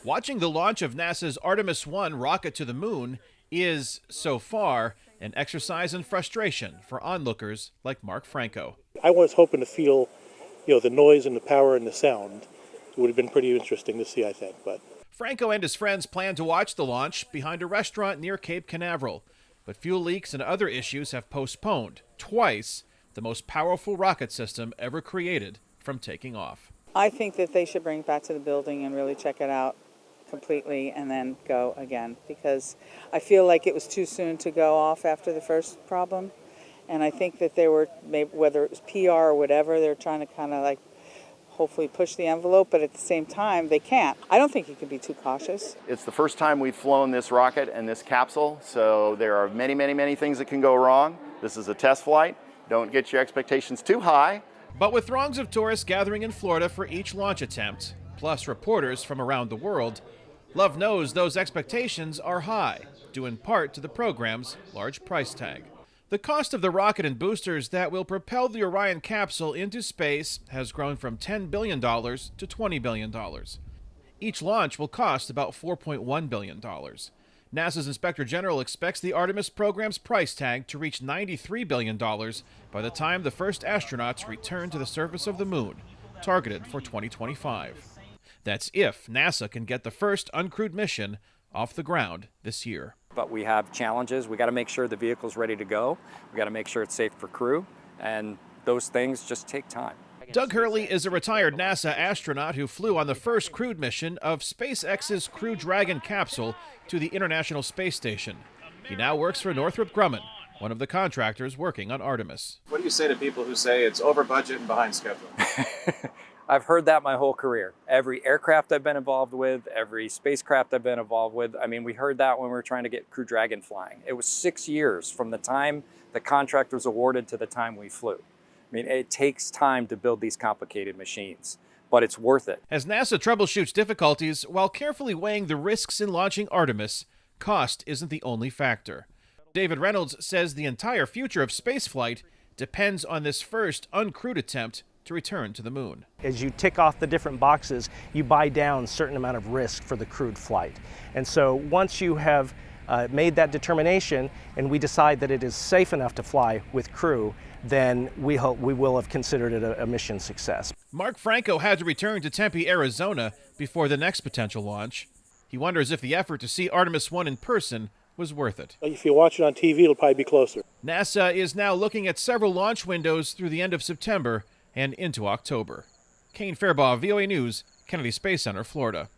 Watching the launch of NASA's Artemis 1 rocket to the moon is, so far, an exercise in frustration for onlookers like Mark Franco. I was hoping to feel, the noise and the power and the sound. It would have been pretty interesting to see, I think. But Franco and his friends plan to watch the launch behind a restaurant near Cape Canaveral, but fuel leaks and other issues have postponed, twice, the most powerful rocket system ever created from taking off. I think that they should bring it back to the building and really check it out completely and then go again, because I feel like it was too soon to go off after the first problem. And I think that they were, maybe, whether it was PR or whatever, they're trying to kind of hopefully push the envelope, but at the same time, they can't. I don't think you can be too cautious. It's the first time we've flown this rocket and this capsule, so there are many, many, many things that can go wrong. This is a test flight. Don't get your expectations too high. But with throngs of tourists gathering in Florida for each launch attempt, plus reporters from around the world, Love knows those expectations are high, due in part to the program's large price tag. The cost of the rocket and boosters that will propel the Orion capsule into space has grown from $10 billion to $20 billion. Each launch will cost about $4.1 billion. NASA's Inspector General expects the Artemis program's price tag to reach $93 billion by the time the first astronauts return to the surface of the moon, targeted for 2025. That's if NASA can get the first uncrewed mission off the ground this year. But we have challenges. We got to make sure the vehicle's ready to go. We got to make sure it's safe for crew, and those things just take time. Doug Hurley is a retired NASA astronaut who flew on the first crewed mission of SpaceX's Crew Dragon capsule to the International Space Station. He now works for Northrop Grumman, one of the contractors working on Artemis. What do you say to people who say it's over budget and behind schedule? I've heard that my whole career. Every aircraft I've been involved with, every spacecraft I've been involved with. I mean, we heard that when we were trying to get Crew Dragon flying. It was 6 years from the time the contract was awarded to the time we flew. I mean, it takes time to build these complicated machines, but it's worth it. As NASA troubleshoots difficulties while carefully weighing the risks in launching Artemis, cost isn't the only factor. David Reynolds says the entire future of spaceflight depends on this first uncrewed attempt to return to the moon. As you tick off the different boxes, you buy down a certain amount of risk for the crewed flight. And so once you have made that determination and we decide that it is safe enough to fly with crew, then we will have considered it a mission success. Mark Franco had to return to Tempe, Arizona before the next potential launch. He wonders if the effort to see Artemis 1 in person was worth it. if you watch it on TV, it'll probably be closer. NASA is now looking at several launch windows through the end of September and into October. Kane, Farabaugh, VOA News, Kennedy Space Center, Florida.